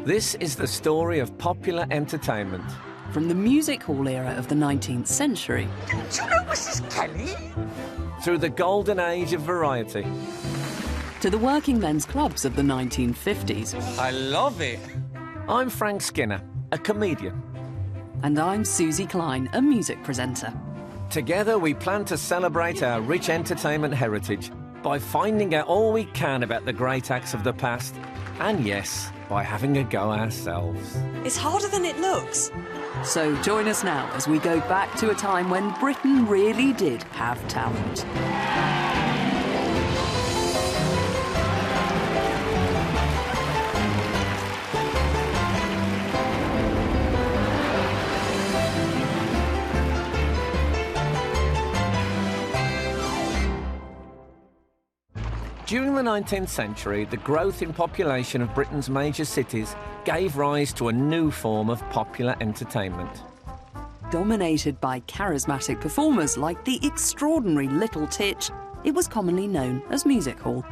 This is the story of popular entertainment. From the music hall era of the 19th century... Do you know Mrs. Kelly? Through the golden age of variety. To the working men's clubs of the 1950s. I love it. I'm Frank Skinner, a comedian. And I'm Suzy Klein, a music presenter. Together we plan to celebrate our rich entertainment heritage by finding out all we can about the great acts of the past, and yes, by having a go ourselves. It's harder than it looks. So join us now as we go back to a time when Britain really did have talent. During the 19th century, the growth in population of Britain's major cities gave rise to a new form of popular entertainment. Dominated by charismatic performers like the extraordinary Little Titch, it was commonly known as music hall.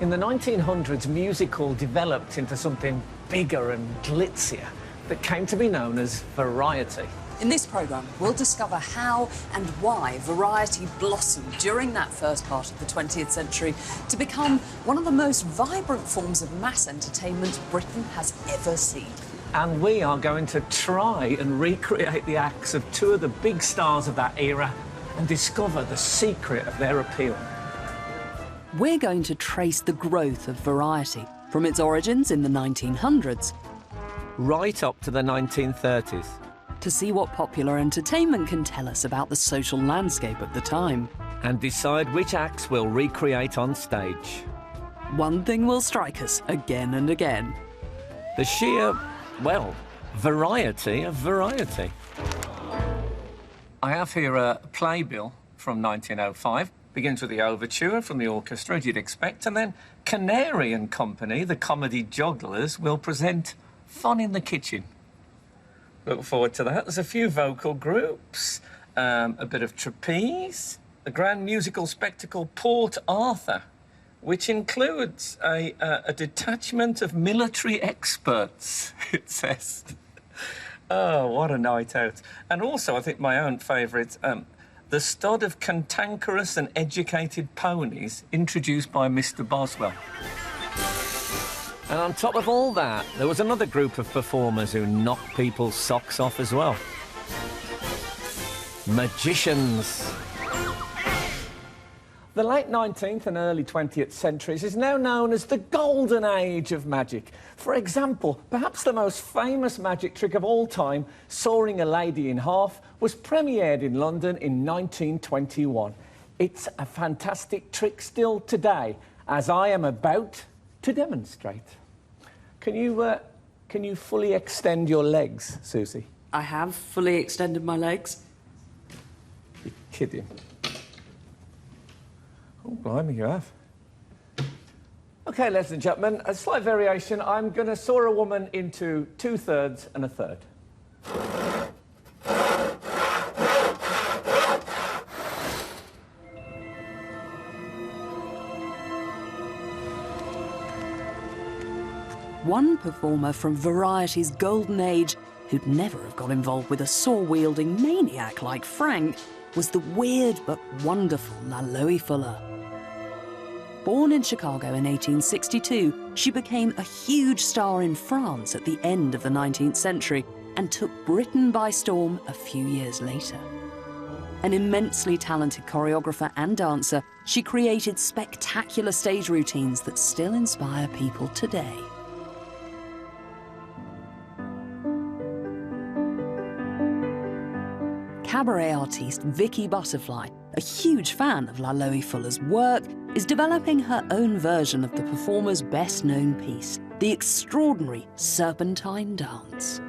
In the 1900s, music hall developed into something bigger and glitzier that came to be known as variety. In this programme, we'll discover how and why variety blossomed during that first part of the 20th century to become one of the most vibrant forms of mass entertainment Britain has ever seen. And we are going to try and recreate the acts of two of the big stars of that era and discover the secret of their appeal. We're going to trace the growth of variety from its origins in the 1900s right up to the 1930s. to see what popular entertainment can tell us about the social landscape of the time. And decide which acts we'll recreate on stage. One thing will strike us again and again. The sheer, well, variety of variety. I have here a playbill from 1905. Begins with the overture from the orchestra, as you'd expect, and then Canary and Company, the comedy jugglers, will present Fun in the Kitchen. Look forward to that. There's a few vocal groups, a bit of trapeze, the grand musical spectacle Port Arthur, which includes a detachment of military experts, it says. Oh, what a night out. And also, I think my own favourite, the stud of cantankerous and educated ponies introduced by Mr. Boswell. And on top of all that, there was another group of performers who knocked people's socks off as well. Magicians. The late 19th and early 20th centuries is now known as the golden age of magic. For example, perhaps the most famous magic trick of all time, sawing a lady in half, was premiered in London in 1921. It's a fantastic trick still today, as I am about to demonstrate. Can you fully extend your legs, Suzy? I have fully extended my legs. You're kidding. Oh, blimey, you have. OK, ladies and gentlemen, a slight variation. I'm going to saw a woman into 2/3 and a third. One performer from variety's golden age who'd never have got involved with a saw-wielding maniac like Frank was the weird but wonderful Loie Fuller. Born in Chicago in 1862, she became a huge star in France at the end of the 19th century and took Britain by storm a few years later. An immensely talented choreographer and dancer, she created spectacular stage routines that still inspire people today. Cabaret artiste Vicky Butterfly, a huge fan of Loie Fuller's work, is developing her own version of the performer's best-known piece, the extraordinary Serpentine Dance.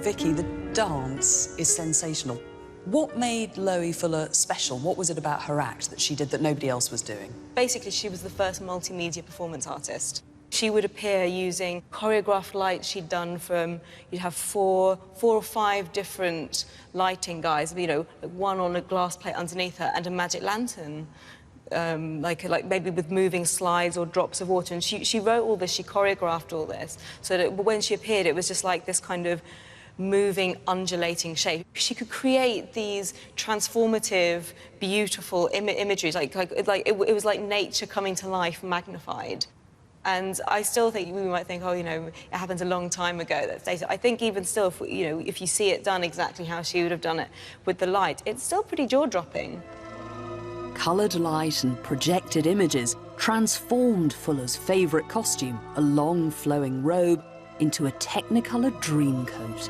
Vicky, the dance is sensational. What made Loie Fuller special? What was it about her act that she did that nobody else was doing? Basically, she was the first multimedia performance artist. She would appear using choreographed lights she'd done from... You'd have four or five different lighting guys, you know, one on a glass plate underneath her and a magic lantern. Like maybe with moving slides or drops of water. And she wrote all this, she choreographed all this, so that when she appeared, it was just like this kind of moving, undulating shape. She could create these transformative, beautiful imageries, it was like nature coming to life, magnified. And I still think we might think, oh, you know, it happened a long time ago. That's dated. I think even still, if you see it done exactly how she would have done it with the light, it's still pretty jaw-dropping. Coloured light and projected images transformed Fuller's favourite costume, a long flowing robe, into a Technicolor dreamcoat.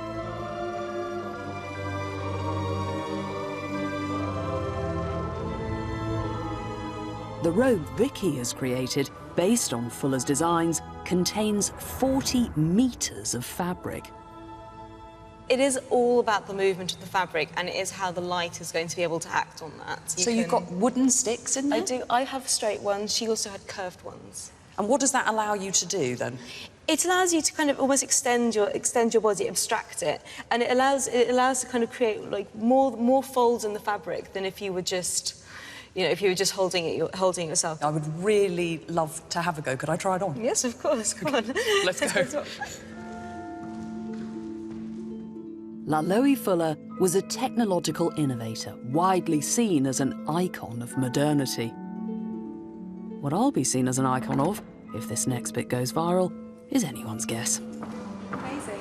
The robe Vicky has created, based on Fuller's designs, contains 40 metres of fabric. It is all about the movement of the fabric, and it is how the light is going to be able to act on that. You've got wooden sticks in there? I do. I have straight ones. She also had curved ones. And what does that allow you to do, then? It allows you to kind of almost extend your body, abstract it, and it allows to kind of create like more folds in the fabric than if you were just, you know, if you were just holding it yourself. I would really love to have a go. Could I try it on? Yes, of course. Come on. Let's go. Loie Fuller was a technological innovator, widely seen as an icon of modernity. What I'll be seen as an icon of, if this next bit goes viral, is anyone's guess. Amazing.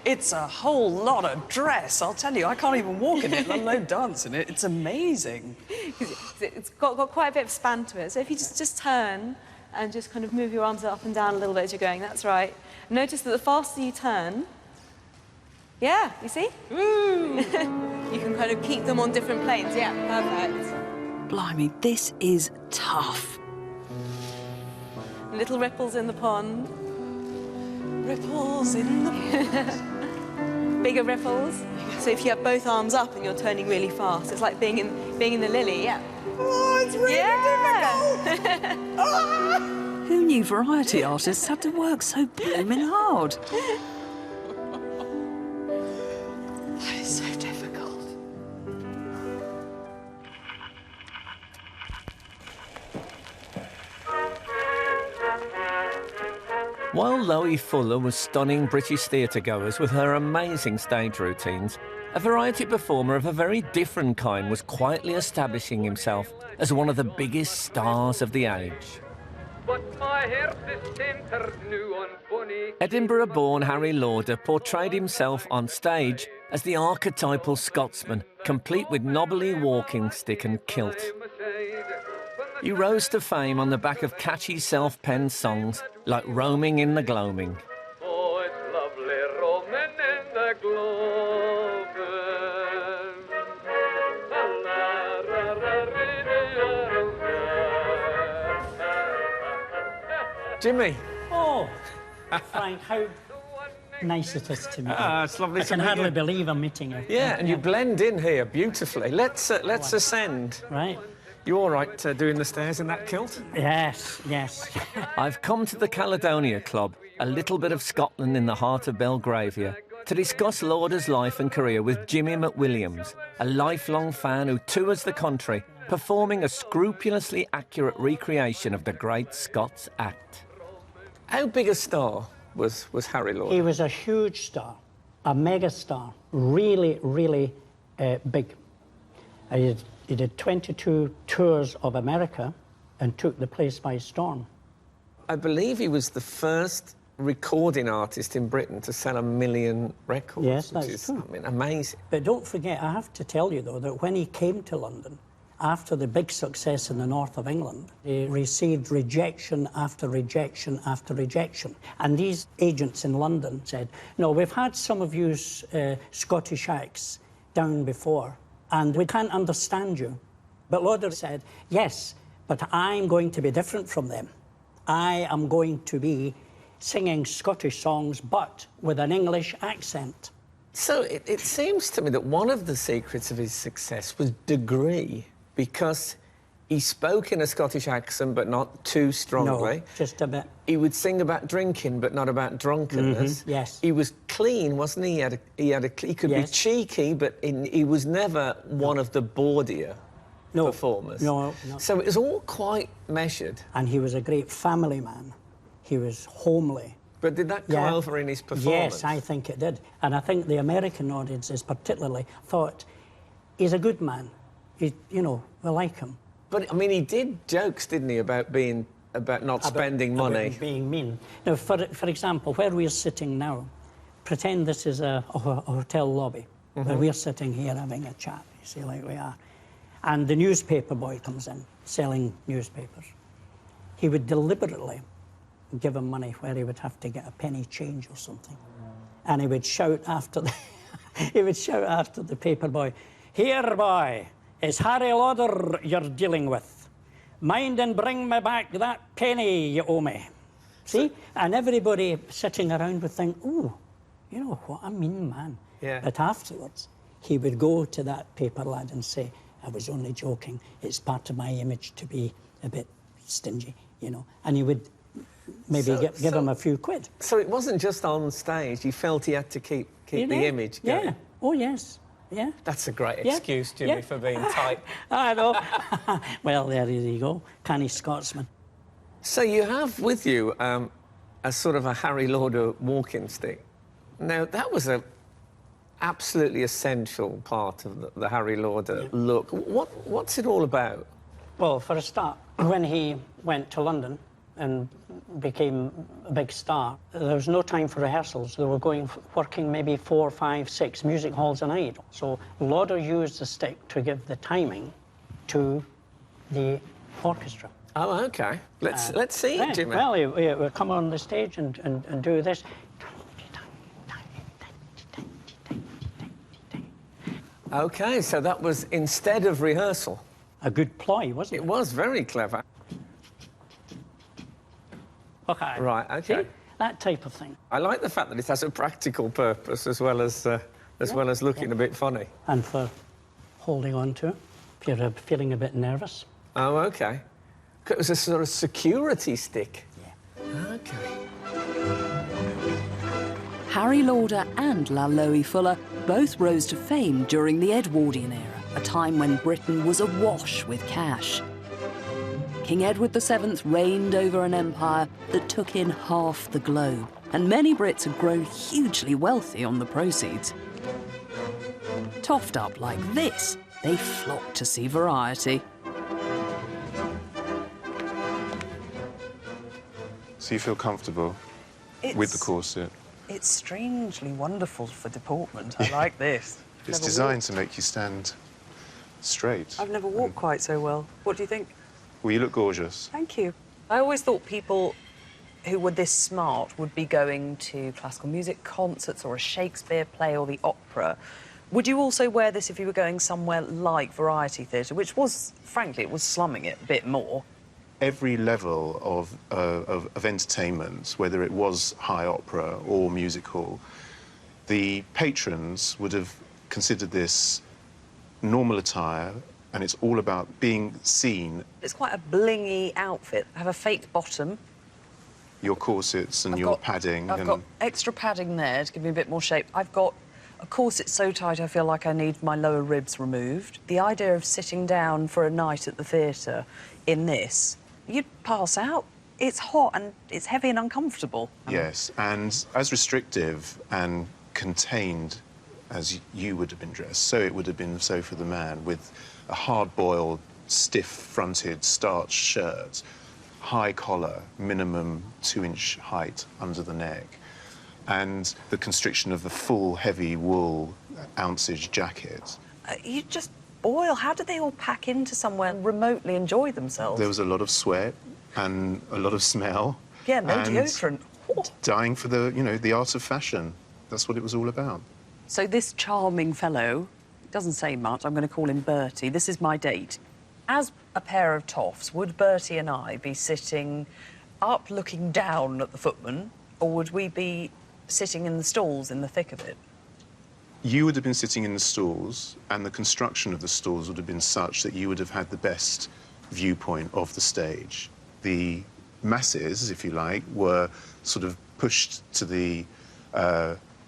It's a whole lot of dress, I'll tell you. I can't even walk in it, let alone dance in it. It's amazing. It's got quite a bit of span to it, so if you just turn and just kind of move your arms up and down a little bit as you're going, that's right. Notice that the faster you turn, yeah, you see? Ooh. You can kind of keep them on different planes, yeah, perfect. Blimey, this is tough. Little ripples in the pond. Ripples in the pond. Bigger ripples. So if you have both arms up and you're turning really fast, it's like being in the lily, yeah. Oh, it's really difficult! Ah! Who knew variety artists had to work so blooming hard? That is so difficult. While Loie Fuller was stunning British theatre-goers with her amazing stage routines, a variety performer of a very different kind was quietly establishing himself as one of the biggest stars of the age. Edinburgh-born Harry Lauder portrayed himself on stage as the archetypal Scotsman, complete with knobbly walking stick and kilt. He rose to fame on the back of catchy self-penned songs like Roaming in the Gloaming. Oh, it's lovely roaming in the gloaming. Jimmy. Oh, Frank, how nice it is to meet you. It's lovely I to can meet hardly you. believe I'm meeting you. Yeah, and you blend in here beautifully. Let's ascend. Right. You all right doing the stairs in that kilt? Yes, yes. I've come to the Caledonia Club, a little bit of Scotland in the heart of Belgravia, to discuss Lauder's life and career with Jimmy McWilliams, a lifelong fan who tours the country, performing a scrupulously accurate recreation of the great Scots act. How big a star was Harry Lauder? He was a huge star, a megastar, really, really big. He did 22 tours of America and took the place by storm. I believe he was the first recording artist in Britain to sell 1 million records. Yes, which that's is, true. I mean, amazing. But don't forget, I have to tell you, though, that when he came to London, after the big success in the north of England, he received rejection after rejection after rejection. And these agents in London said, no, we've had some of you Scottish acts down before, and we can't understand you. But Lauder said, yes, but I'm going to be different from them. I am going to be singing Scottish songs, but with an English accent. So it seems to me that one of the secrets of his success was degree, because he spoke in a Scottish accent, but not too strongly. No, just a bit. He would sing about drinking, but not about drunkenness. Yes. He was clean, wasn't he? He could be cheeky, but he was never one of the bawdier performers. No. So it was all quite measured. And he was a great family man. He was homely. But did that come over in his performance? Yes, I think it did. And I think the American audiences particularly thought, he's a good man. We like him. But, I mean, he did jokes, didn't he, about not spending money? About being mean. Now, for example, where we're sitting now, pretend this is a hotel lobby, where we're sitting here having a chat, you see, like we are. And the newspaper boy comes in, selling newspapers. He would deliberately give him money where he would have to get a penny change or something. And he would shout after the paper boy, "Here, boy, it's Harry Lauder you're dealing with. Mind and bring me back that penny you owe me." See? And everybody sitting around would think, "Ooh, you know what a mean man." Yeah. But afterwards, he would go to that paper lad and say, "I was only joking. It's part of my image to be a bit stingy, you know." And he would maybe give him a few quid. So it wasn't just on stage. He felt he had to keep the image going. Yeah. Oh, yes. Yeah. That's a great excuse, Jimmy, for being tight. I know. Well, there you go. Canny Scotsman. So you have with you a sort of a Harry Lauder walking stick. Now, that was a absolutely essential part of the Harry Lauder look. What's it all about? Well, for a start, when he went to London and became a big star, there was no time for rehearsals. They were working maybe 4, 5, 6 music halls a night. So Lauder used the stick to give the timing to the orchestra. Oh, OK. Let's see it, Jimmy. Well, he would come on the stage and do this. OK, so that was instead of rehearsal. A good ploy, wasn't it? It was very clever. Okay. Right, OK. See? That type of thing. I like the fact that it has a practical purpose as well as looking a bit funny. And for holding on to it, if you're feeling a bit nervous. Oh, OK. It was a sort of security stick. Yeah. OK. Harry Lauder and Loie Fuller both rose to fame during the Edwardian era, a time when Britain was awash with cash. King Edward VII reigned over an empire that took in half the globe, and many Brits had grown hugely wealthy on the proceeds. Toffed up like this, they flocked to see variety. So you feel comfortable with the corset? It's strangely wonderful for deportment. I like this. It's designed to make you stand straight. I've never walked quite so well. What do you think? Well, you look gorgeous. Thank you. I always thought people who were this smart would be going to classical music concerts or a Shakespeare play or the opera. Would you also wear this if you were going somewhere like variety theatre, which was, frankly, it was slumming it a bit more? Every level of entertainment, whether it was high opera or musical, the patrons would have considered this normal attire, and it's all about being seen. It's quite a blingy outfit. I have a fake bottom. Your corsets and your padding. I've got extra padding there to give me a bit more shape. I've got a corset so tight I feel like I need my lower ribs removed. The idea of sitting down for a night at the theatre in this, you'd pass out. It's hot and it's heavy and uncomfortable. Yes, and as restrictive and contained as you would have been dressed, so it would have been so for the man, with a hard-boiled, stiff-fronted, starched shirt, high collar, minimum 2-inch height under the neck, and the constriction of the full, heavy wool ounceage jacket. You just boil. How did they all pack into somewhere and remotely enjoy themselves? There was a lot of sweat and a lot of smell. Yeah, no deodorant. Dying for the, you know, the art of fashion. That's what it was all about. So this charming fellow, doesn't say much, I'm going to call him Bertie. This is my date. As a pair of toffs, would Bertie and I be sitting up looking down at the footman, Or would we be sitting in the stalls in the thick of it? You would have been sitting in the stalls, and the construction of the stalls would have been such that you would have had the best viewpoint of the stage. The masses, if you like, were sort of pushed to the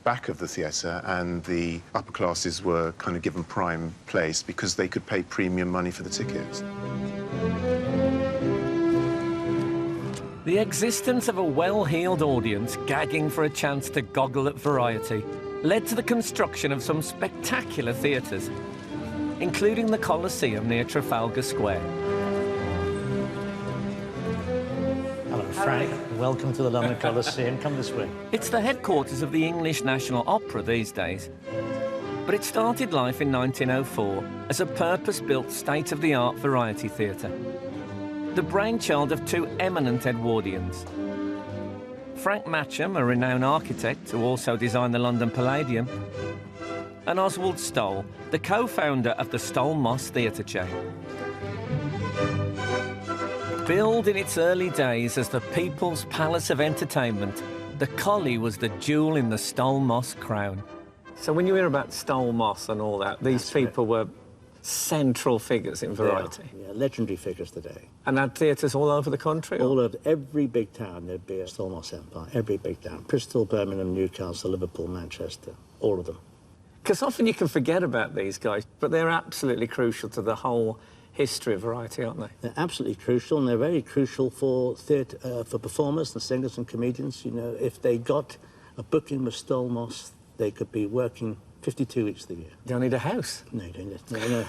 back of the theatre, and the upper classes were kind of given prime place because they could pay premium money for the tickets. The existence of a well-heeled audience gagging for a chance to goggle at variety led to the construction of some spectacular theatres, including the Colosseum near Trafalgar Square. Hello, Frank. Welcome to the London Colosseum. Come this way. It's the headquarters of the English National Opera these days. But it started life in 1904 as a purpose-built, state-of-the-art variety theatre. The brainchild of two eminent Edwardians. Frank Matcham, a renowned architect who also designed the London Palladium, and Oswald Stoll, the co-founder of the Stoll Moss theatre chain. Billed in its early days as the People's Palace of Entertainment, the Collie was the jewel in the Stoll Moss crown. So when you hear about Stoll Moss and all that, these people were central figures in variety. Yeah, legendary figures today. And had theatres all over the country? All over every big town, there'd be a Stoll Moss Empire. Every big town. Bristol, Birmingham, Newcastle, Liverpool, Manchester. All of them. Because often you can forget about these guys, but they're absolutely crucial to the whole history of variety, aren't they? They're absolutely crucial, and they're very crucial for theatre, for performers and singers and comedians. You know, if they got a booking with Stoll Moss, they could be working 52 weeks of the year. You don't need a house. No, you don't. No.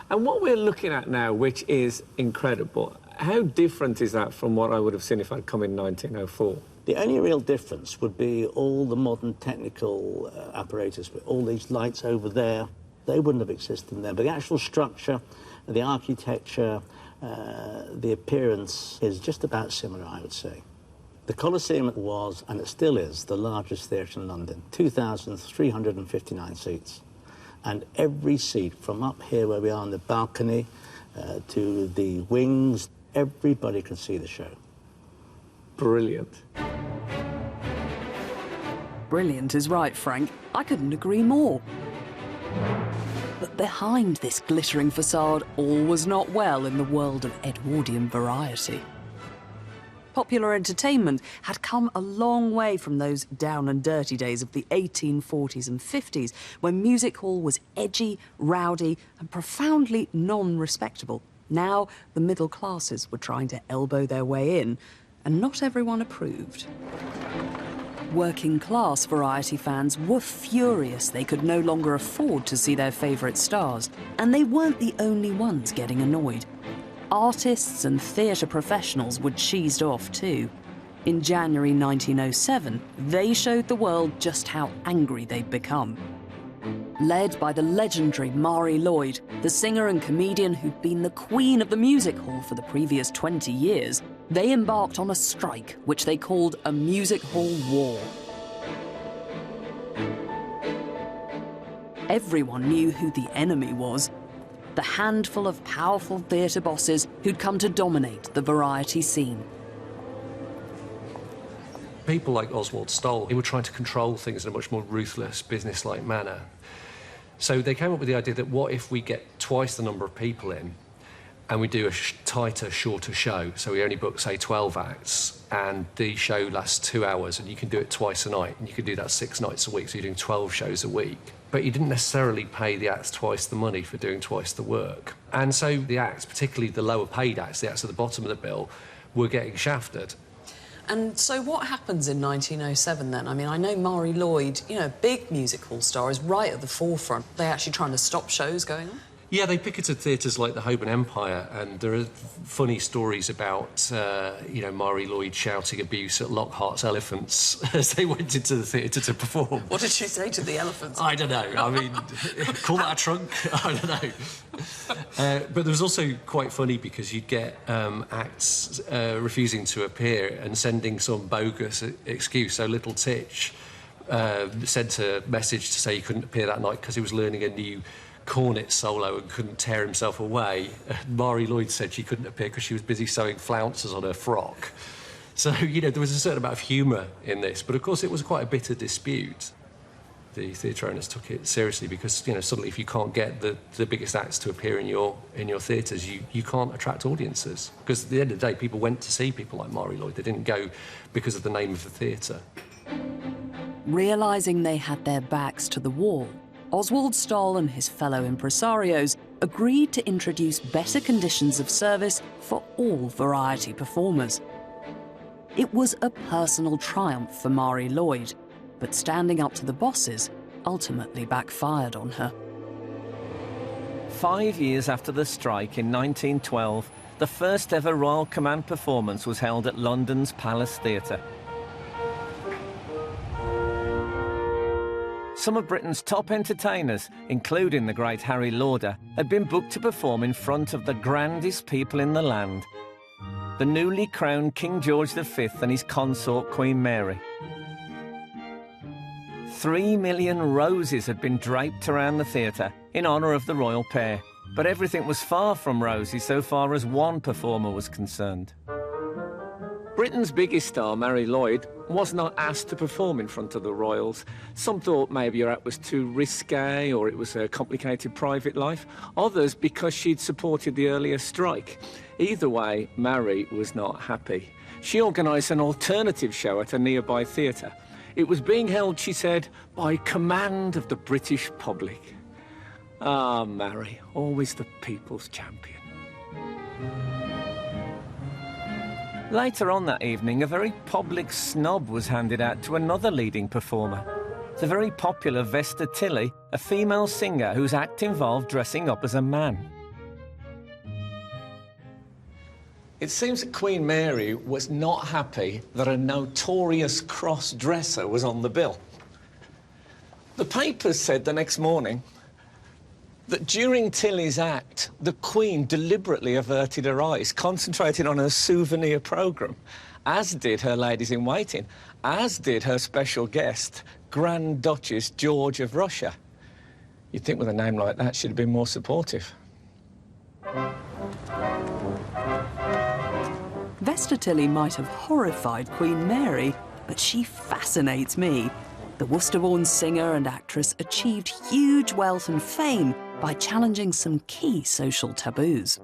And what we're looking at now, which is incredible, how different is that from what I would have seen if I'd come in 1904? The only real difference would be all the modern technical apparatus, with all these lights over there. They wouldn't have existed then. But the actual structure, the architecture, the appearance is just about similar, I would say. The Colosseum was, and it still is, the largest theatre in London, 2,359 seats. And every seat, from up here where we are on the balcony to the wings, everybody could see the show. Brilliant. Brilliant is right, Frank. I couldn't agree more. But behind this glittering facade, all was not well in the world of Edwardian variety. Popular entertainment had come a long way from those down and dirty days of the 1840s and 50s, when music hall was edgy, rowdy, and profoundly non-respectable. Now, the middle classes were trying to elbow their way in, and not everyone approved. Working-class variety fans were furious they could no longer afford to see their favourite stars, and they weren't the only ones getting annoyed. Artists and theatre professionals were cheesed off too. In January 1907, they showed the world just how angry they'd become. Led by the legendary Marie Lloyd, the singer and comedian who'd been the queen of the music hall for the previous 20 years, they embarked on a strike which they called a music hall war. Everyone knew who the enemy was. The handful of powerful theatre bosses who'd come to dominate the variety scene. People like Oswald Stoll, they were trying to control things in a much more ruthless, business-like manner. So they came up with the idea that what if we get twice the number of people in and we do a tighter, shorter show? So we only book, say, 12 acts, and the show lasts 2 hours, and you can do it twice a night, and you can do that 6 nights a week, so you're doing 12 shows a week. But you didn't necessarily pay the acts twice the money for doing twice the work. And so the acts, particularly the lower paid acts, the acts at the bottom of the bill, were getting shafted. And so what happens in 1907 then? I mean, I know Marie Lloyd, you know, a big music hall star, is right at the forefront. Are they actually trying to stop shows going on? Yeah, they picketed theatres like the Holborn Empire, and there are funny stories about, you know, Marie Lloyd shouting abuse at Lockhart's elephants as they went into the theatre to perform. What did she say to the elephants? I don't know. I mean, call that a trunk? I don't know. But there was also quite funny because you'd get acts refusing to appear and sending some bogus excuse. So Little Titch sent a message to say he couldn't appear that night because he was learning a new cornet solo and couldn't tear himself away. Marie Lloyd said she couldn't appear because she was busy sewing flounces on her frock. So, you know, there was a certain amount of humour in this, but of course it was quite a bitter dispute. The theatre owners took it seriously because, you know, suddenly if you can't get the biggest acts to appear in your theatres, you can't attract audiences. Because at the end of the day, people went to see people like Marie Lloyd. They didn't go because of the name of the theatre. Realising they had their backs to the wall, Oswald Stoll and his fellow impresarios agreed to introduce better conditions of service for all variety performers. It was a personal triumph for Marie Lloyd, but standing up to the bosses ultimately backfired on her. 5 years after the strike in 1912, the first ever Royal Command performance was held at London's Palace Theatre. Some of Britain's top entertainers, including the great Harry Lauder, had been booked to perform in front of the grandest people in the land, the newly crowned King George V and his consort Queen Mary. 3 million roses had been draped around the theatre in honour of the royal pair, but everything was far from rosy so far as one performer was concerned. Britain's biggest star, Marie Lloyd, was not asked to perform in front of the royals. Some thought maybe her act was too risque or it was a complicated private life. Others because she'd supported the earlier strike. Either way, Marie was not happy. She organised an alternative show at a nearby theatre. It was being held, she said, by command of the British public. Ah, Marie, always the people's champion. Later on that evening, a very public snub was handed out to another leading performer, the very popular Vesta Tilley, a female singer whose act involved dressing up as a man. It seems that Queen Mary was not happy that a notorious cross-dresser was on the bill. The papers said the next morning that during Tilley's act, the Queen deliberately averted her eyes, concentrating on her souvenir programme, as did her ladies-in-waiting, as did her special guest, Grand Duchess George of Russia. You'd think with a name like that, she'd have been more supportive. Vesta Tilley might have horrified Queen Mary, but she fascinates me. The Worcester-born singer and actress achieved huge wealth and fame by challenging some key social taboos.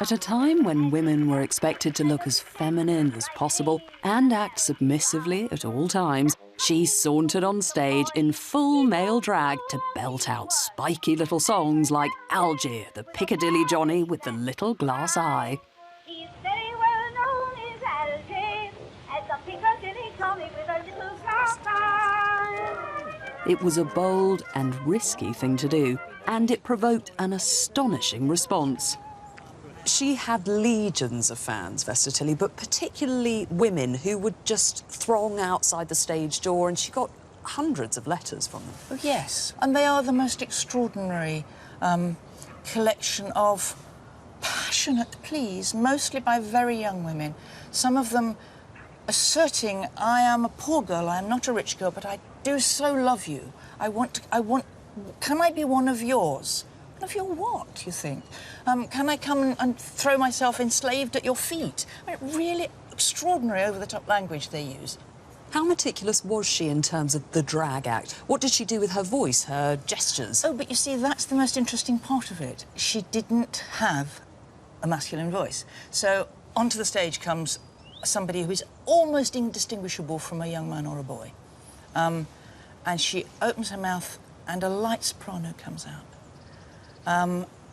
At a time when women were expected to look as feminine as possible and act submissively at all times, she sauntered on stage in full male drag to belt out spiky little songs like Algier, the Piccadilly Johnny with the little glass eye. He's very well known as Algier, as the Piccadilly Johnny with a little glass eye. It was a bold and risky thing to do, and it provoked an astonishing response. She had legions of fans, Vesta Tilley, but particularly women who would just throng outside the stage door, and she got hundreds of letters from them. Oh, yes, and they are the most extraordinary collection of passionate pleas, mostly by very young women. Some of them asserting, I am a poor girl, I am not a rich girl, but I do so love you. Can I be one of yours? One of your what, you think? Can I come and throw myself enslaved at your feet? I mean, really extraordinary over-the-top language they use. How meticulous was she in terms of the drag act? What did she do with her voice, her gestures? Oh, but you see, that's the most interesting part of it. She didn't have a masculine voice. So onto the stage comes somebody who is almost indistinguishable from a young man or a boy. And she opens her mouth and a light soprano comes out.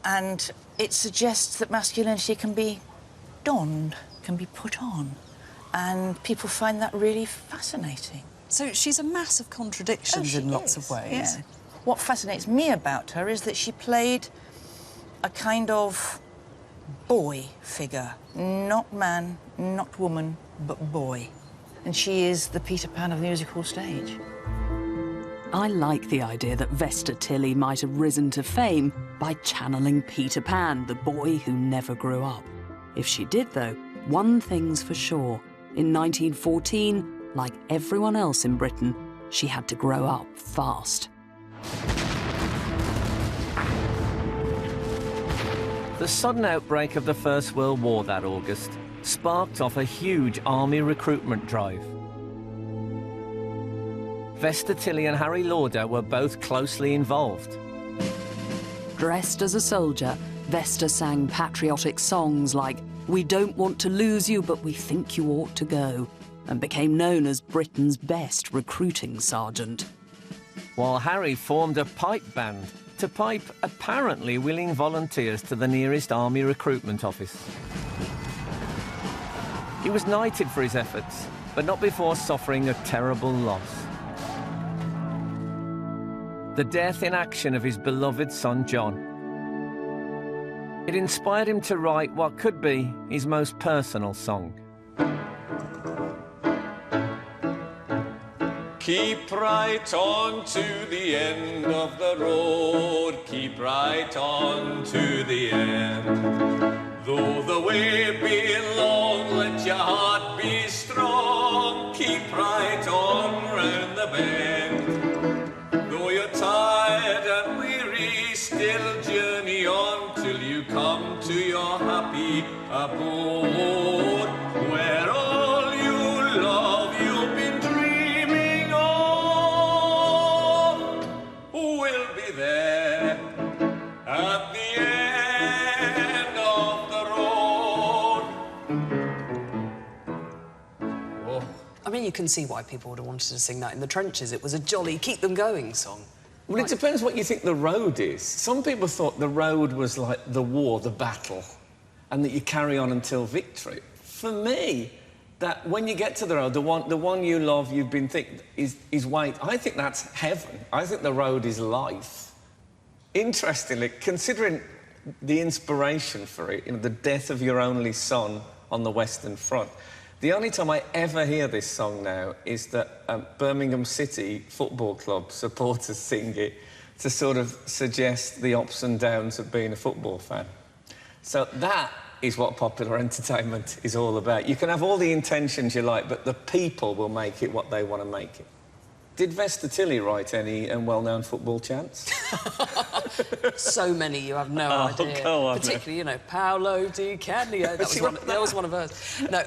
And it suggests that masculinity can be donned, can be put on. And people find that really fascinating. So she's a mass of contradictions in lots of ways. Yeah. What fascinates me about her is that she played a kind of boy figure. Not man, not woman, but boy. And she is the Peter Pan of the music hall stage. I like the idea that Vesta Tilley might have risen to fame by channeling Peter Pan, the boy who never grew up. If she did, though, one thing's for sure. In 1914, like everyone else in Britain, she had to grow up fast. The sudden outbreak of the First World War that August sparked off a huge army recruitment drive. Vesta Tilley and Harry Lauder were both closely involved. Dressed as a soldier, Vesta sang patriotic songs like "We don't want to lose you, but we think you ought to go," and became known as Britain's best recruiting sergeant. While Harry formed a pipe band to pipe apparently willing volunteers to the nearest army recruitment office. He was knighted for his efforts, but not before suffering a terrible loss. The death in action of his beloved son John. It inspired him to write what could be his most personal song. Keep right on to the end of the road, keep right on to the end. Though the way be long, let your heart be strong, keep right on round the bend. Though you're tired and weary, still journey on till you come to your happy abode, where all you love you've been dreaming of will be there at the end of the road. Whoa. I mean, you can see why people would have wanted to sing that in the trenches. It was a jolly, keep-them-going song. Well, it depends what you think the road is. Some people thought the road was like the war, the battle, and that you carry on until victory. For me, that when you get to the road, the one you love, you've been thinking, is wait. I think that's heaven. I think the road is life. Interestingly, considering the inspiration for it, you know, the death of your only son on the Western Front, the only time I ever hear this song now is that Birmingham City Football Club supporters sing it to sort of suggest the ups and downs of being a football fan. So that is what popular entertainment is all about. You can have all the intentions you like, but the people will make it what they want to make it. Did Vesta Tilley write any well-known football chants? So many, you have no idea. Go on, particularly, you know, Paolo Di Canio. That was one of hers. No.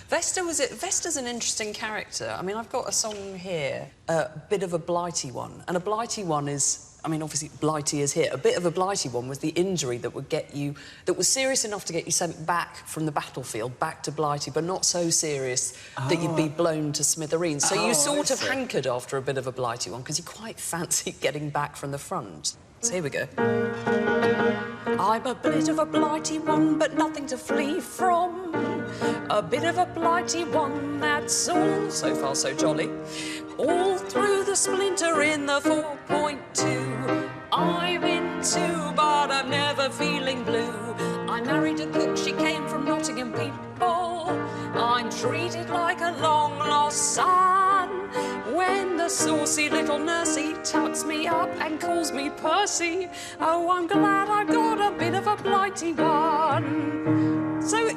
Vesta's an interesting character. I mean, I've got a song here, a bit of a blighty one. And a blighty one is, I mean, obviously, blighty is here. A bit of a blighty one was the injury that would get you, that was serious enough to get you sent back from the battlefield, back to Blighty, but not so serious that you'd be blown to smithereens. So you sort of hankered after a bit of a blighty one, because you quite fancied getting back from the front. So here we go. I'm a bit of a blighty one, but nothing to flee from. A bit of a blighty one, that's all. So far, so jolly. All through the splinter in the 4.2. I'm in two, but I'm never feeling blue. I married a cook, she came from Nottingham people. I'm treated like a long-lost son. When the saucy little nursey tucks me up and calls me Percy, oh, I'm glad I got a bit of a blighty one. So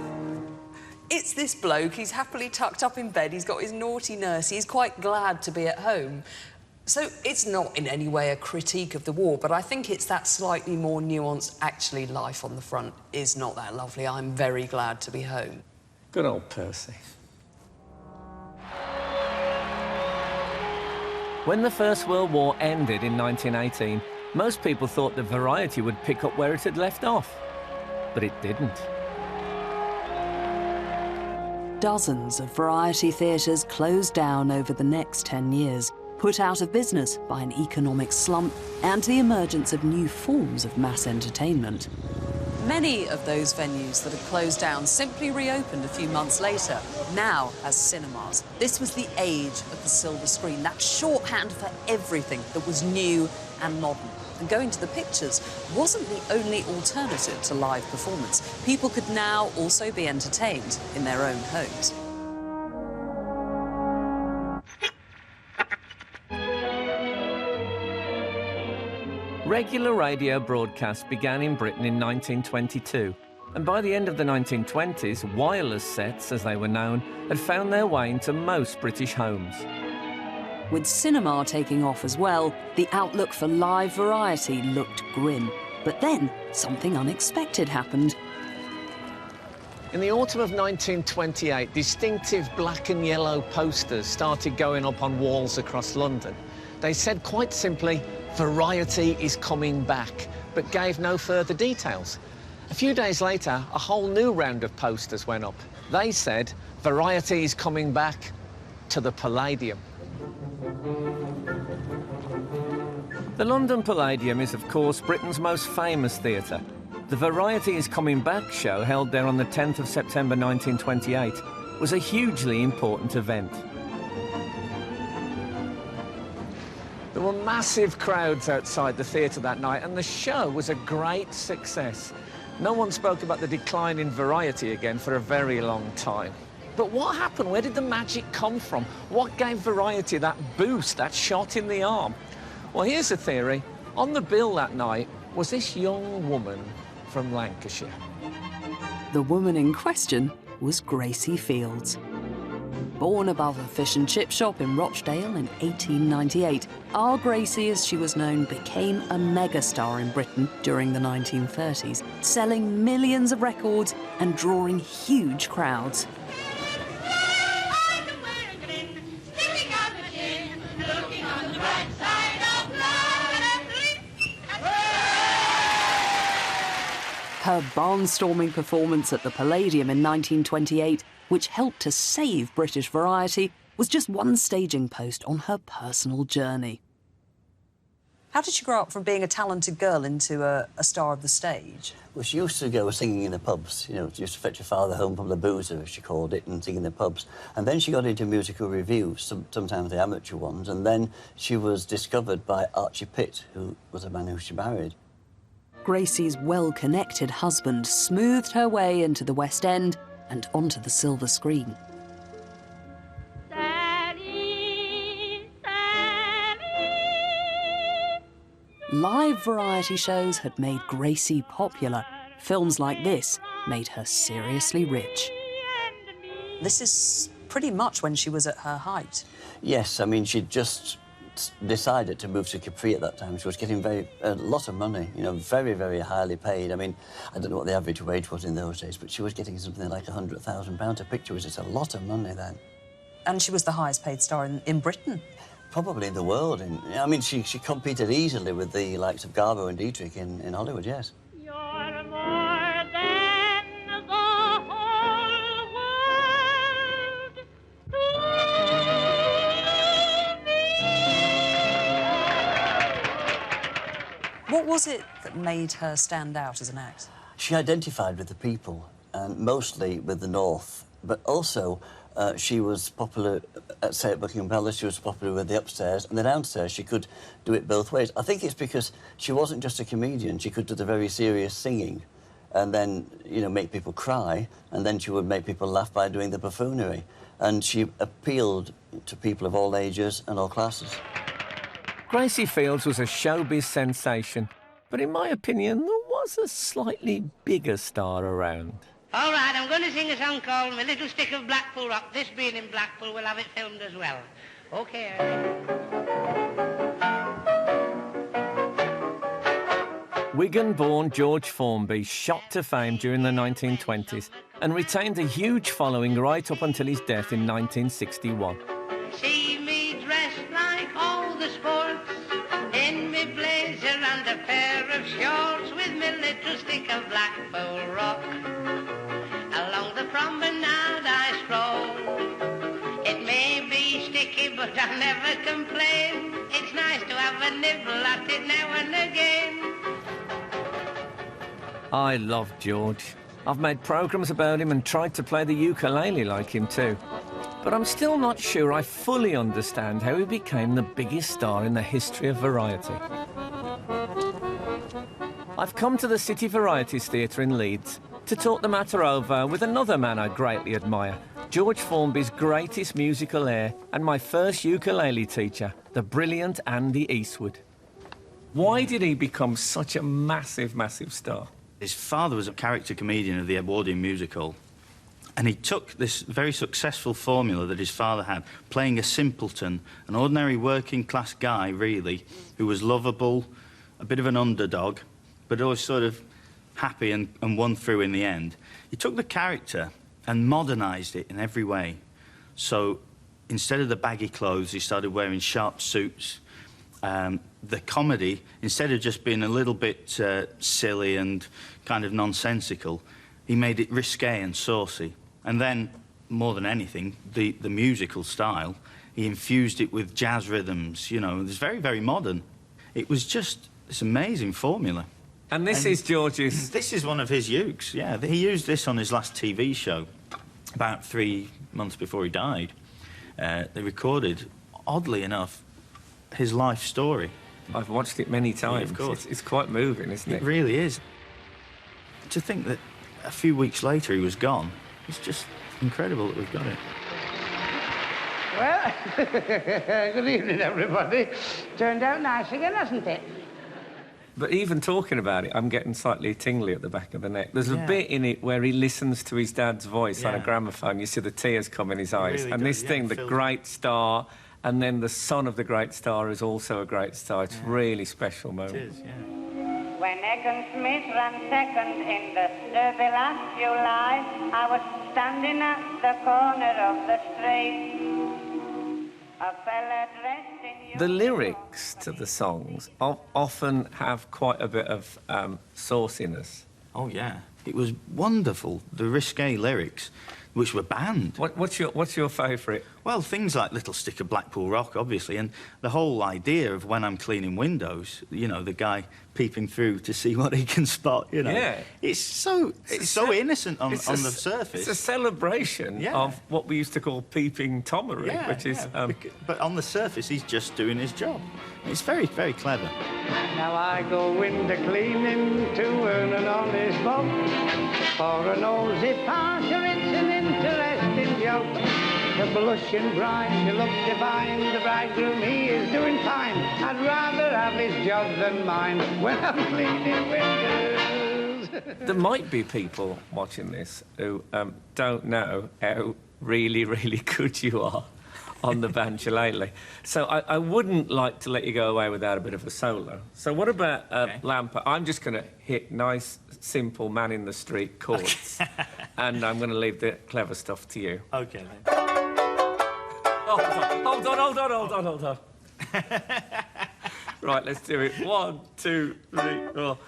it's this bloke, he's happily tucked up in bed, he's got his naughty nursey, he's quite glad to be at home. So it's not in any way a critique of the war, but I think it's that slightly more nuanced, actually, life on the front is not that lovely. I'm very glad to be home. Good old Percy. When the First World War ended in 1918, most people thought that Variety would pick up where it had left off. But it didn't. Dozens of variety theatres closed down over the next 10 years, put out of business by an economic slump and the emergence of new forms of mass entertainment. Many of those venues that had closed down simply reopened a few months later, now as cinemas. This was the age of the silver screen, that shorthand for everything that was new and modern. And going to the pictures wasn't the only alternative to live performance. People could now also be entertained in their own homes. Regular radio broadcasts began in Britain in 1922, and by the end of the 1920s, wireless sets, as they were known, had found their way into most British homes. With cinema taking off as well, the outlook for live variety looked grim. But then something unexpected happened. In the autumn of 1928, distinctive black and yellow posters started going up on walls across London. They said quite simply, "Variety is coming back," but gave no further details. A few days later, a whole new round of posters went up. They said, "Variety is coming back to the Palladium." The London Palladium is, of course, Britain's most famous theatre. The Variety is Coming Back show, held there on the 10th of September 1928, was a hugely important event. There were massive crowds outside the theatre that night, and the show was a great success. No one spoke about the decline in variety again for a very long time. But what happened? Where did the magic come from? What gave variety that boost, that shot in the arm? Well, here's a theory. On the bill that night was this young woman from Lancashire. The woman in question was Gracie Fields. Born above a fish and chip shop in Rochdale in 1898, our Gracie, as she was known, became a megastar in Britain during the 1930s, selling millions of records and drawing huge crowds. Her barnstorming performance at the Palladium in 1928, which helped to save British variety, was just one staging post on her personal journey. How did she grow up from being a talented girl into a star of the stage? Well, she used to go singing in the pubs. You know, she used to fetch her father home from the boozer, as she called it, and sing in the pubs. And then she got into musical reviews, sometimes the amateur ones, and then she was discovered by Archie Pitt, who was a man who she married. Gracie's well-connected husband smoothed her way into the West End and onto the silver screen. Sally, Sally. Live variety shows had made Gracie popular. Films like this made her seriously rich. This is pretty much when she was at her height. Yes, I mean, she'd just decided to move to Capri at that time. She was getting a lot of money, you know, very, very highly paid. I mean, I don't know what the average wage was in those days, but she was getting something like £100,000 a picture, which is a lot of money then. And she was the highest paid star in Britain. Probably in the world. I mean, she competed easily with the likes of Garbo and Dietrich in Hollywood, yes. You're more than the whole world to me. What was it that made her stand out as an act? She identified with the people, and mostly with the North, but also she was popular, say, at Buckingham Palace. She was popular with the upstairs, and the downstairs she could do it both ways. I think it's because she wasn't just a comedian. She could do the very serious singing and then, you know, make people cry, and then she would make people laugh by doing the buffoonery. And she appealed to people of all ages and all classes. Gracie Fields was a showbiz sensation, but in my opinion, there was a slightly bigger star around. All right, I'm going to sing a song called My Little Stick of Blackpool Rock. This being in Blackpool, we'll have it filmed as well. OK. Wigan-born George Formby shot to fame during the 1920s and retained a huge following right up until his death in 1961. See me dressed like all the sports, in me blazer and a pair of shorts, with me little stick of Blackpool Rock. Along the promenade I stroll. It may be sticky, but I'll never complain. It's nice to have a nibble at it now and again. I love George. I've made programmes about him and tried to play the ukulele like him too. But I'm still not sure I fully understand how he became the biggest star in the history of variety. I've come to the City Varieties Theatre in Leeds to talk the matter over with another man I greatly admire, George Formby's greatest musical heir and my first ukulele teacher, the brilliant Andy Eastwood. Why did he become such a massive, massive star? His father was a character comedian of the Edwardian musical, and he took this very successful formula that his father had, playing a simpleton, an ordinary working-class guy, really, who was lovable, a bit of an underdog, but always sort of happy and won through in the end. He took the character and modernised it in every way. So instead of the baggy clothes, he started wearing sharp suits. The comedy, instead of just being a little bit silly and kind of nonsensical, he made it risque and saucy. And then, more than anything, the musical style, he infused it with jazz rhythms, you know. It was very, very modern. It was just this amazing formula. And this is George's... This is one of his ukes, yeah. He used this on his last TV show about 3 months before he died. They recorded, oddly enough, his life story. I've watched it many times. Yeah, of course. It's quite moving, isn't it? It really is. To think that a few weeks later he was gone, it's just incredible that we've got it. Well, good evening, everybody. Turned out nice again, hasn't it? But even talking about it, I'm getting slightly tingly at the back of the neck. There's a bit in it where he listens to his dad's voice on a gramophone. You see the tears come in his eyes. Really and does, this thing, the great star, and then the son of the great star is also a great star. It's really special moment. It is, yeah. When Egan Smith ran second in the Derby last July, I was standing at the corner of the street. A fella dressed in... The lyrics to the songs often have quite a bit of sauciness. Oh, yeah. It was wonderful, the risque lyrics, which were banned. What's your favourite? Well, things like Little Stick of Blackpool Rock, obviously, and the whole idea of when I'm cleaning windows, you know, the guy peeping through to see what he can spot, you know. Yeah. It's so innocent on the surface. It's a celebration of what we used to call peeping Tommery, which is... But on the surface, he's just doing his job. It's very, very clever. Now I go window cleaning to earn an honest bob. For a nosy parcher, it's an interesting job. The blushing bride, she looks divine. The bridegroom, he is doing fine. I'd rather have his job than mine when I'm cleaning windows. There might be people watching this who don't know how really, really good you are on the banjolele. So I wouldn't like to let you go away without a bit of a solo. So what about Lamper? I'm just going to hit nice, simple man-in-the-street chords. And I'm going to leave the clever stuff to you. OK, then. Hold on. Right, let's do it. 1, 2, 3, 4.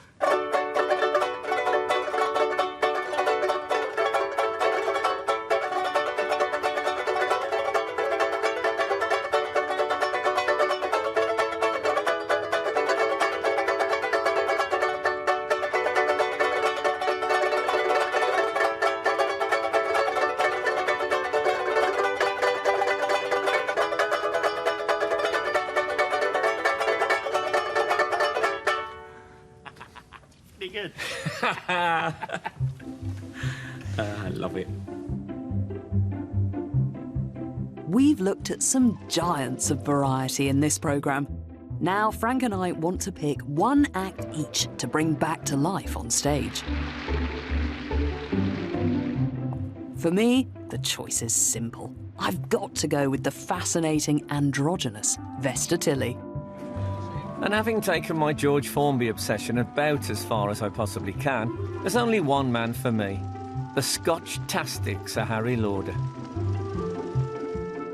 Good. I love it. We've looked at some giants of variety in this programme. Now Frank and I want to pick one act each to bring back to life on stage. For me, the choice is simple. I've got to go with the fascinating androgynous Vesta Tilley. And having taken my George Formby obsession about as far as I possibly can, there's only one man for me, the Scotch-tastic Sir Harry Lauder.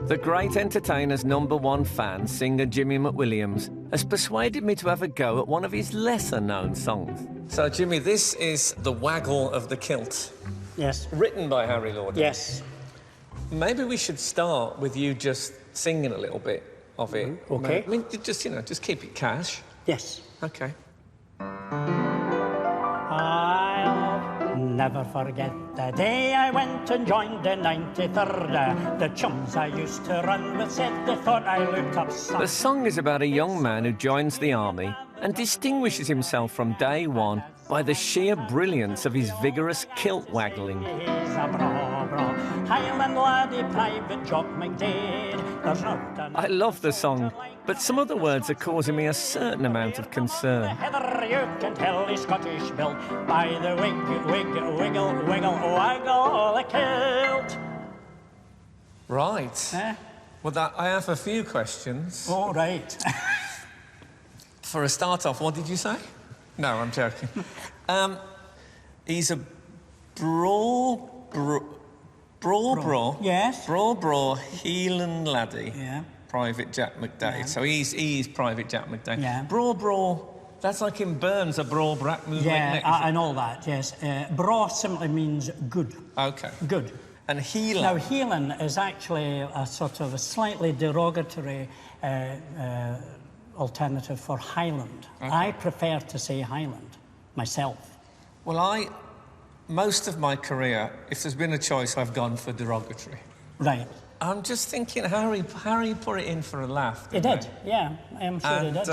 The great entertainer's #1 fan, singer Jimmy McWilliams, has persuaded me to have a go at one of his lesser-known songs. So, Jimmy, this is The Waggle of the Kilt. Yes. Written by Harry Lauder. Yes. Maybe we should start with you just singing a little bit of it. OK. I mean, just, you know, just keep it cash. Yes. OK. I'll never forget the day I went and joined the 93rd. The chums I used to run with said they thought I looked up some. The song is about a young man who joins the army and distinguishes himself from day one by the sheer brilliance of his vigorous kilt waggling. I love the song, but some of the words are causing me a certain amount of concern. Heather, you can tell he's Scottish built by the wiggle, waggle the kilt. Right. Well, I have a few questions. All right. For a start off, what did you say? No, I'm joking. He's a braw, Yes. braw, Heelan laddie. Yeah. Private Jack McDay. Yeah. So he's Private Jack McDay. Yeah. Braw, that's like in Burns, a braw brack movement. Yeah, I know that, yes. Braw simply means good. Okay. Good. And Heelan? Now, Heelan is actually a sort of a slightly derogatory alternative for Highland. Okay. I prefer to say Highland, myself. Well, most of my career, if there's been a choice, I've gone for derogatory. Right. I'm just thinking Harry put it in for a laugh. He did, yeah. I am sure he did.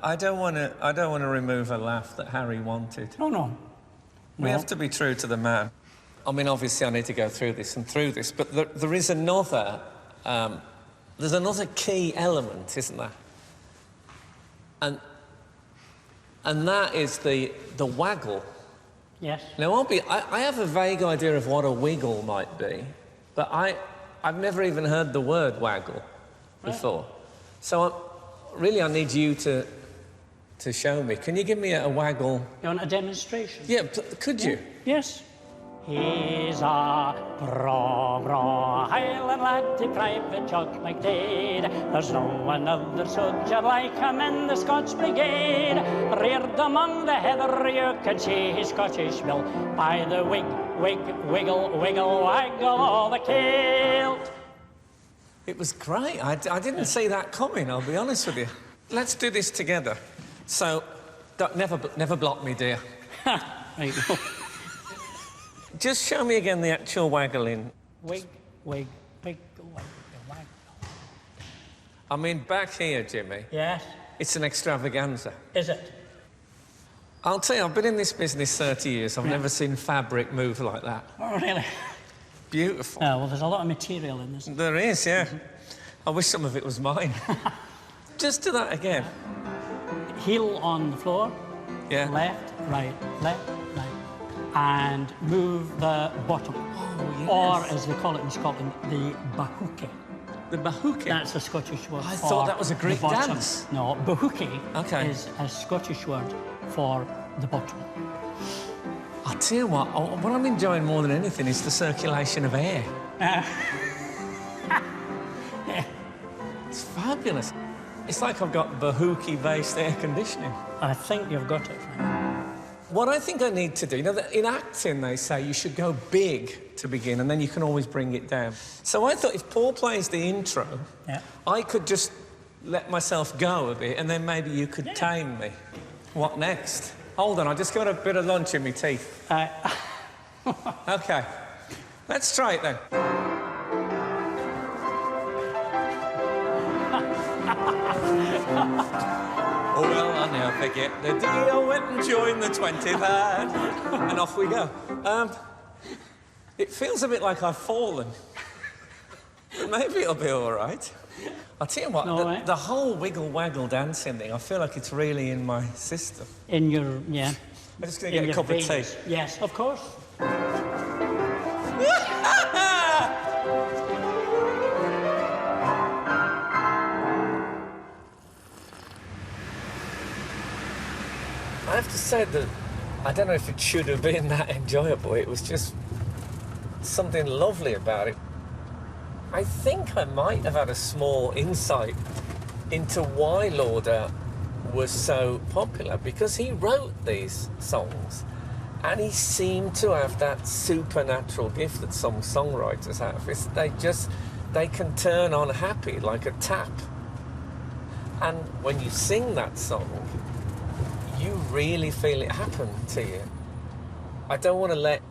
I don't want to remove a laugh that Harry wanted. No. We have to be true to the man. I mean, obviously, I need to go through this, but there is another. There's another key element, isn't there? And that is the waggle. Yes. Now, I have a vague idea of what a wiggle might be, but I've never even heard the word waggle before. So I need you to show me. Can you give me a waggle? You want a demonstration? Yeah, could you? Yes. He's a braw, Highland laddie, Private Jock McDade. There's no another soldier like him in the Scots Brigade. Reared among the heather, you can see his Scottish bill by the wiggle, waggle of the kilt. It was great. I didn't see that coming, I'll be honest with you. Let's do this together. So, never block me, dear. There you go. Just show me again the actual waggling. Wiggle, waggle. I mean, back here, Jimmy. Yes? It's an extravaganza. Is it? I'll tell you, I've been in this business 30 years. I've never seen fabric move like that. Oh, really? Beautiful. Oh, well, there's a lot of material in this. There is, yeah. I wish some of it was mine. Just do that again. Heel on the floor. Yeah. Left, right. And move the bottom. Oh, yes. Or, as they call it in Scotland, the bahookie. The bahookie? That's a Scottish word I for thought that was a Greek the bottom. dance. No, bahookie Okay. is a Scottish word for the bottom. I'll tell you what I'm enjoying more than anything is the circulation of air. It's fabulous. It's like I've got bahookie-based air conditioning. I think you've got it, Frank. What I think I need to do, in acting they say you should go big to begin and then you can always bring it down. So I thought if Paul plays the intro, I could just let myself go a bit and then maybe you could tame me. What next? Hold on, I just got a bit of lunch in my teeth. OK. Let's try it then. Oh, well, I now forget the day I went and joined the 23rd. And off we go. It feels a bit like I've fallen. But maybe it'll be all right. I'll tell you what, the whole wiggle-waggle dancing thing, I feel like it's really in my system. In your, yeah. I'm just going to get a cup of tea. Yes, of course. I have to say that I don't know if it should have been that enjoyable. It was just something lovely about it. I think I might have had a small insight into why Lauder was so popular, because he wrote these songs and he seemed to have that supernatural gift that some songwriters have. They can turn on happy like a tap. And when you sing that song, you really feel it happen to you. I don't want to let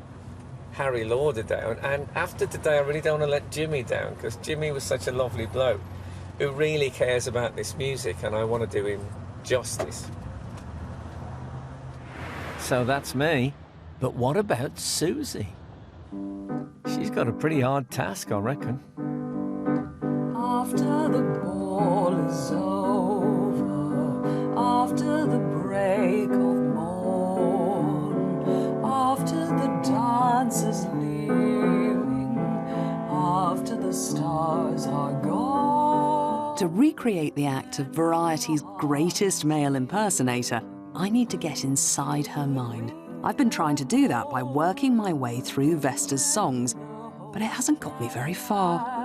Harry Lauder down, and after today I really don't want to let Jimmy down, because Jimmy was such a lovely bloke who really cares about this music, and I want to do him justice. So that's me. But what about Suzy? She's got a pretty hard task, I reckon. After the ball is over, after the break of morn, after the dance is leaving, after the stars are gone. To recreate the act of Variety's greatest male impersonator, I need to get inside her mind. I've been trying to do that by working my way through Vesta's songs, but it hasn't got me very far.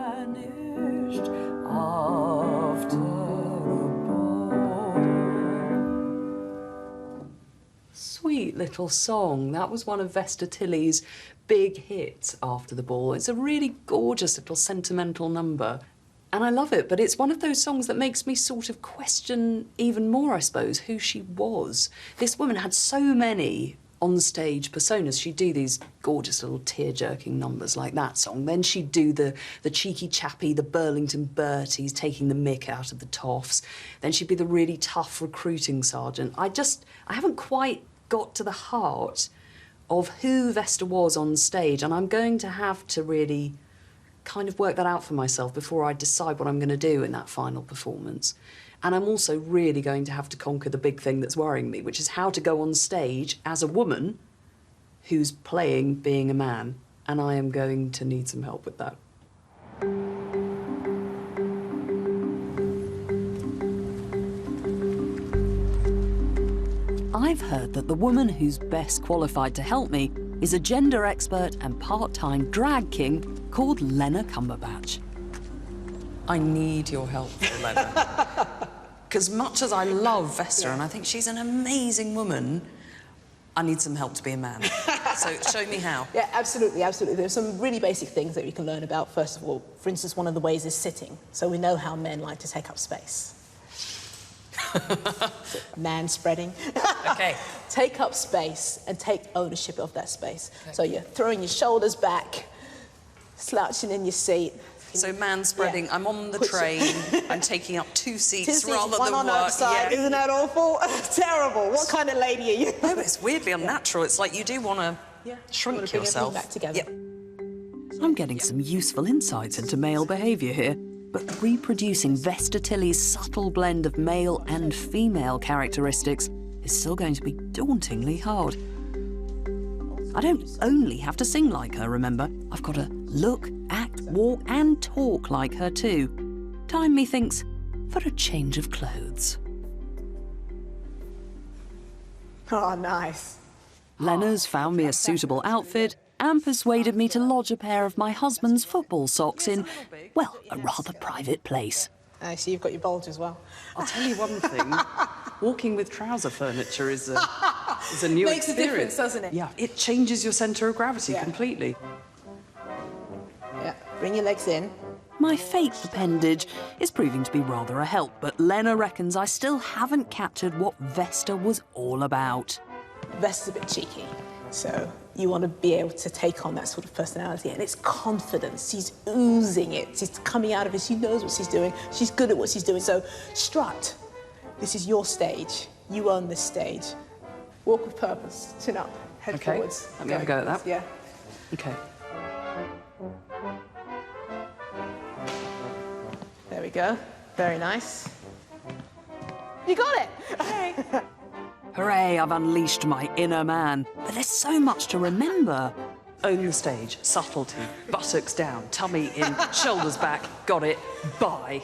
Sweet little song. That was one of Vesta Tilley's big hits after the ball. It's a really gorgeous little sentimental number. And I love it, but it's one of those songs that makes me sort of question even more, I suppose, who she was. This woman had so many on-stage personas. She'd do these gorgeous little tear-jerking numbers like that song. Then she'd do the cheeky chappy, the Burlington Berties, taking the mick out of the toffs. Then she'd be the really tough recruiting sergeant. I haven't quite got to the heart of who Vesta was on stage, and I'm going to have to really kind of work that out for myself before I decide what I'm going to do in that final performance. And I'm also really going to have to conquer the big thing that's worrying me, which is how to go on stage as a woman who's playing being a man. And I am going to need some help with that. I've heard that the woman who's best qualified to help me is a gender expert and part-time drag king called Lena Cumberbatch. I need your help, Lena. Because much as I love Vesta and I think she's an amazing woman, I need some help to be a man. So show me how. Yeah, absolutely, absolutely. There's some really basic things that we can learn about. First of all, for instance, one of the ways is sitting. So we know how men like to take up space. Man spreading. Okay. Take up space and take ownership of that space. Okay. So you're throwing your shoulders back, slouching in your seat. So man spreading, yeah. I'm on the train, I'm taking up two seats rather one than on one. Either side. Yeah. Isn't that awful? Terrible. What kind of lady are you? No, it's weirdly unnatural. It's like you do want to shrink yourself. Back together. Yeah. I'm getting some useful insights into male behaviour here, but reproducing Vesta Tilley's subtle blend of male and female characteristics is still going to be dauntingly hard. I don't only have to sing like her, remember? I've got to look, act, walk and talk like her too. Time, methinks, for a change of clothes. Oh, nice. Lena's found me a suitable outfit and persuaded me to lodge a pair of my husband's football socks in, well, a rather private place. I see you've got your bulge as well. I'll tell you one thing, walking with trouser furniture is a new Makes experience. a difference, doesn't it? Yeah, it changes your centre of gravity completely. Yeah, bring your legs in. My fake appendage is proving to be rather a help, but Lena reckons I still haven't captured what Vesta was all about. Vesta's a bit cheeky, so you want to be able to take on that sort of personality, and it's confidence. She's oozing it. She's coming out of it. She knows what she's doing. She's good at what she's doing. So strut. This is your stage. You own this stage. Walk with purpose. Chin up. Head forwards. Let me have a go at that. Yeah. Okay. There we go. Very nice. You got it. Okay. Hooray, I've unleashed my inner man. But there's so much to remember. Own the stage, subtlety, buttocks down, tummy in, shoulders back, got it, bye.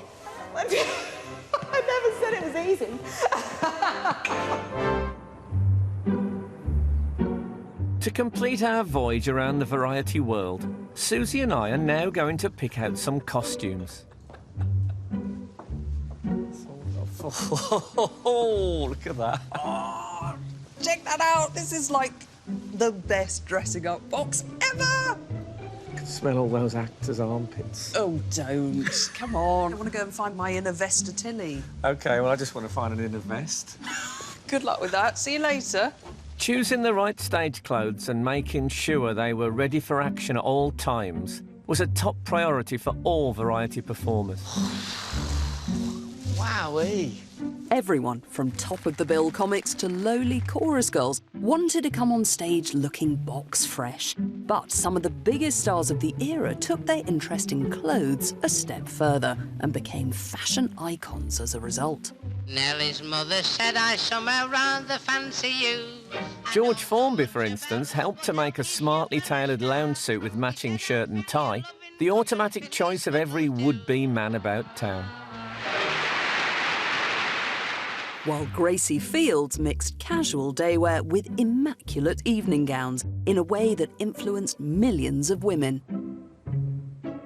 I never said it was easy. To complete our voyage around the variety world, Suzy and I are now going to pick out some costumes. Oh, look at that. Oh, check that out. This is like the best dressing up box ever. I can smell all those actors' armpits. Oh, don't. Come on. I want to go and find my inner Vesta Tilley. OK, well, I just want to find an inner vest. Good luck with that. See you later. Choosing the right stage clothes and making sure they were ready for action at all times was a top priority for all variety performers. Wowee. Everyone, from top-of-the-bill comics to lowly chorus girls, wanted to come on stage looking box fresh. But some of the biggest stars of the era took their interest in clothes a step further and became fashion icons as a result. Nellie's mother said I somewhere rather fancy you. George Formby, for instance, helped to make a smartly tailored lounge suit with matching shirt and tie, the automatic choice of every would-be man about town. while Gracie Fields mixed casual daywear with immaculate evening gowns in a way that influenced millions of women.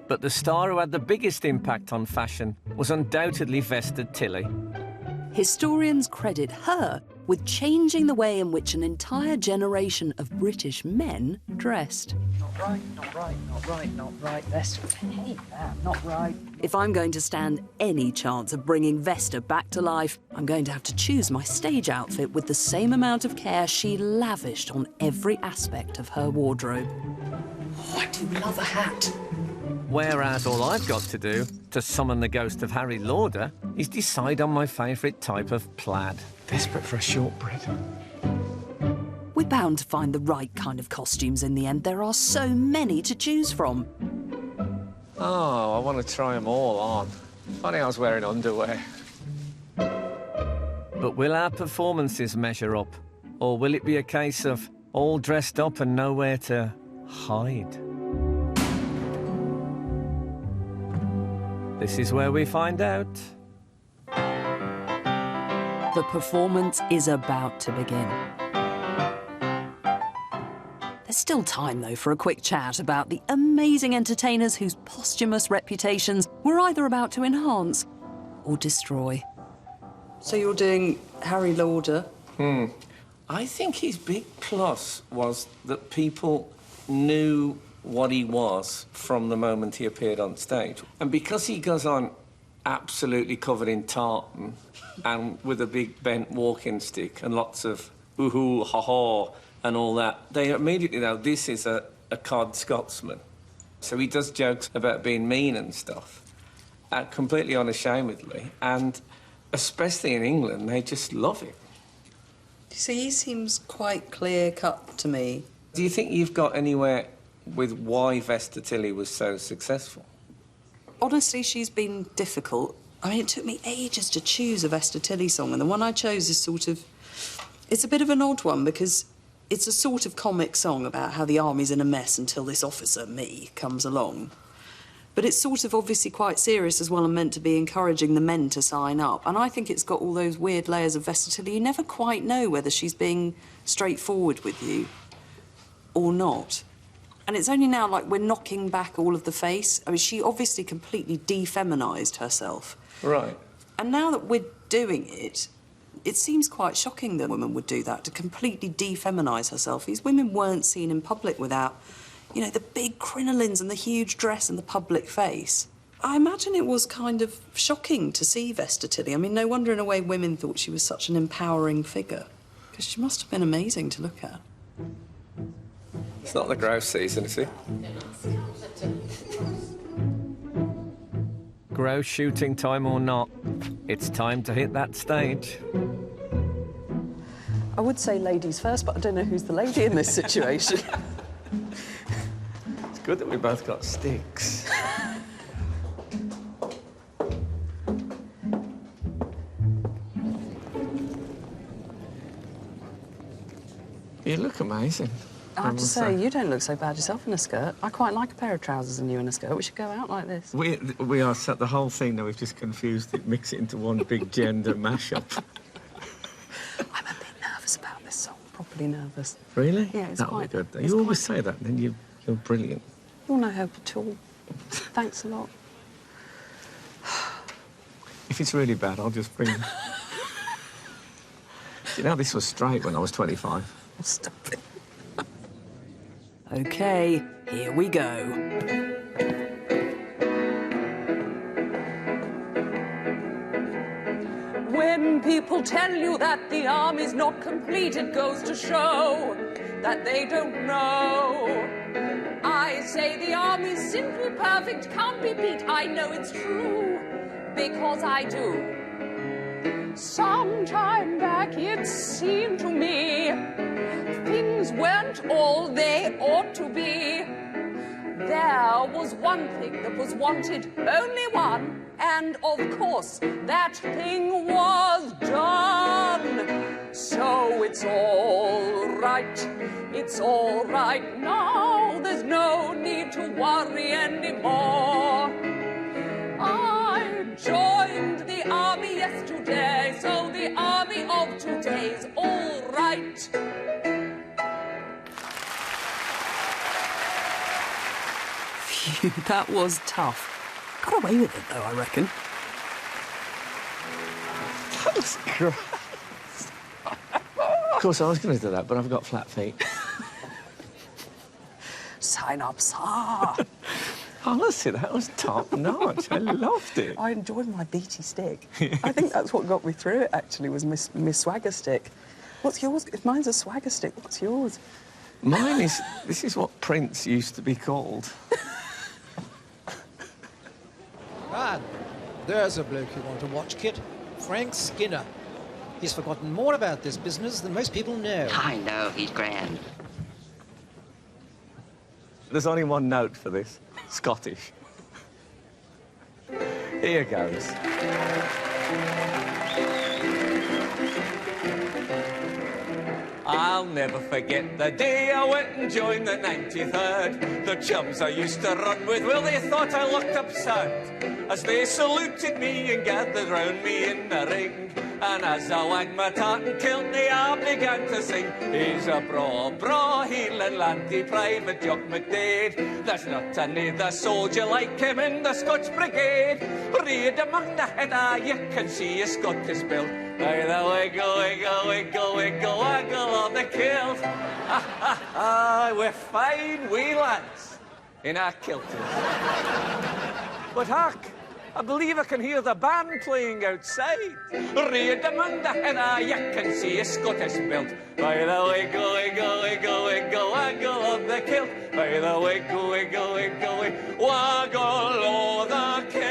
But the star who had the biggest impact on fashion was undoubtedly Vesta Tilley. Historians credit her with changing the way in which an entire generation of British men dressed. Not right, not right, not right, not right. Vesta, hey, not right. If I'm going to stand any chance of bringing Vesta back to life, I'm going to have to choose my stage outfit with the same amount of care she lavished on every aspect of her wardrobe. Oh, I do love a hat. Whereas all I've got to do to summon the ghost of Harry Lauder is decide on my favourite type of plaid. Desperate for a shortbread. We're bound to find the right kind of costumes in the end. There are so many to choose from. Oh, I want to try them all on. Funny I was wearing underwear. But will our performances measure up? Or will it be a case of all dressed up and nowhere to hide? This is where we find out. The performance is about to begin. There's still time, though, for a quick chat about the amazing entertainers whose posthumous reputations we're either about to enhance or destroy. So you're doing Harry Lauder? I think his big plus was that people knew what he was from the moment he appeared on stage. And because he goes on absolutely covered in tartan and with a big bent walking stick and lots of ooh-hoo, ha-ha and all that, they immediately know this is a cod Scotsman. So he does jokes about being mean and stuff, completely unashamedly, and especially in England, they just love it. So he seems quite clear-cut to me. Do you think you've got anywhere with why Vesta Tilley was so successful? Honestly, she's been difficult. I mean, it took me ages to choose a Vesta Tilley song, and the one I chose is sort of... It's a bit of an odd one, because it's a sort of comic song about how the army's in a mess until this officer, me, comes along. But it's sort of obviously quite serious as well and meant to be encouraging the men to sign up. And I think it's got all those weird layers of Vesta Tilley. You never quite know whether she's being straightforward with you or not. And it's only now, like, we're knocking back all of the face. I mean, she obviously completely defeminised herself. Right. And now that we're doing it, it seems quite shocking that a woman would do that, to completely defeminise herself. These women weren't seen in public without, you know, the big crinolines and the huge dress and the public face. I imagine it was kind of shocking to see Vesta Tilley. I mean, no wonder in a way women thought she was such an empowering figure, because she must have been amazing to look at. It's not the grouse season, is it? Grouse shooting time or not, it's time to hit that stage. I would say ladies first, but I don't know who's the lady in this situation. It's good that we both got sticks. You look amazing. I have to say, you don't look so bad yourself in a skirt. I quite like a pair of trousers and you in a skirt. We should go out like this. We are set the whole thing now. We've just confused it, mix it into one big gender mashup. I'm a bit nervous about this song. Properly nervous. Really? Yeah, it's That'll quite be good. You always say that, and then you're brilliant. You're no help at all. Thanks a lot. If it's really bad, I'll just bring... You know, this was straight when I was 25. Stop it. OK, here we go. When people tell you that the army's not complete, it goes to show that they don't know. I say the army's simply perfect, can't be beat. I know it's true, because I do. Sometime back it seemed to me things weren't all they ought to be. There was one thing that was wanted, only one, and of course that thing was done. So it's all right now, there's no need to worry anymore. I joined the army yesterday, so the army of today's all right. Phew, that was tough. Got away with it, though, I reckon. That was great. Of course, I was going to do that, but I've got flat feet. Sign up, sir. Honestly, that was top-notch. I loved it. I enjoyed my beachy stick. I think that's what got me through it, actually, was my swagger stick. What's yours? If mine's a swagger stick, what's yours? Mine is... This is what Prince used to be called. Ah, there's a bloke you want to watch, Kit. Frank Skinner. He's forgotten more about this business than most people know. I know, he's grand. There's only one note for this. Scottish. Here goes. I'll never forget the day I went and joined the 93rd. The chums I used to run with, well, they thought I looked absurd as they saluted me and gathered round me in the ring. And as I wagged my tartan kiltney, I began to sing. He's a braw Hieland landy Private Jock McDade. There's not another soldier like him in the Scotch Brigade. Read among the head, you can see a Scottish belt. By the wiggle, wiggle, wiggle, wiggle, waggle of the kilt. We're fine wee lads in our kilters. But hark, I believe I can hear the band playing outside. Read among the head, you can see a Scottish belt. By the wiggle, wiggle, wiggle, wiggle, waggle of the kilt. By the wiggle, wiggle, wiggle, wiggle, waggle of the kilt.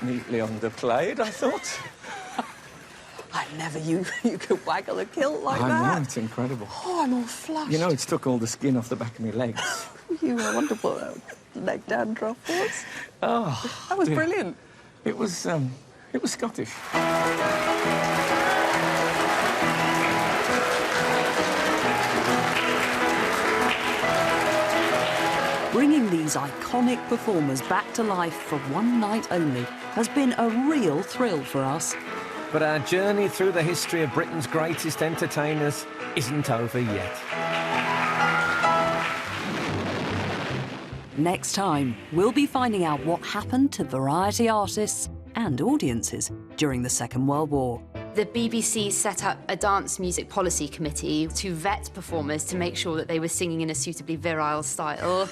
Neatly underplayed, I thought. I never knew you could waggle a kilt like that. I know, it's incredible. Oh, I'm all flushed. You know, it's took all the skin off the back of my legs. You were wonderful. That leg dandruff was. Oh, that was dear. brilliant. It was Scottish. Bringing these iconic performers back to life for one night only has been a real thrill for us. But our journey through the history of Britain's greatest entertainers isn't over yet. Next time, we'll be finding out what happened to variety artists and audiences during the Second World War. The BBC set up a dance music policy committee to vet performers to make sure that they were singing in a suitably virile style.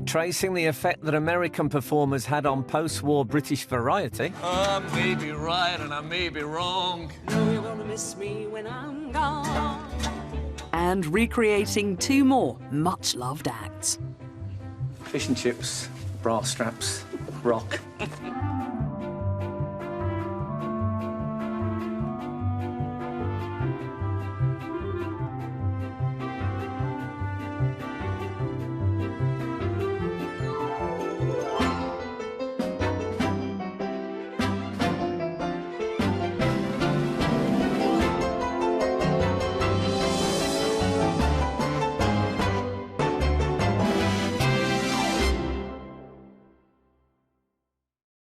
Tracing the effect that American performers had on post-war British variety. I may be right and I may be wrong. No, you're gonna miss me when I'm gone. And recreating two more much-loved acts. Fish and chips, bra straps, rock.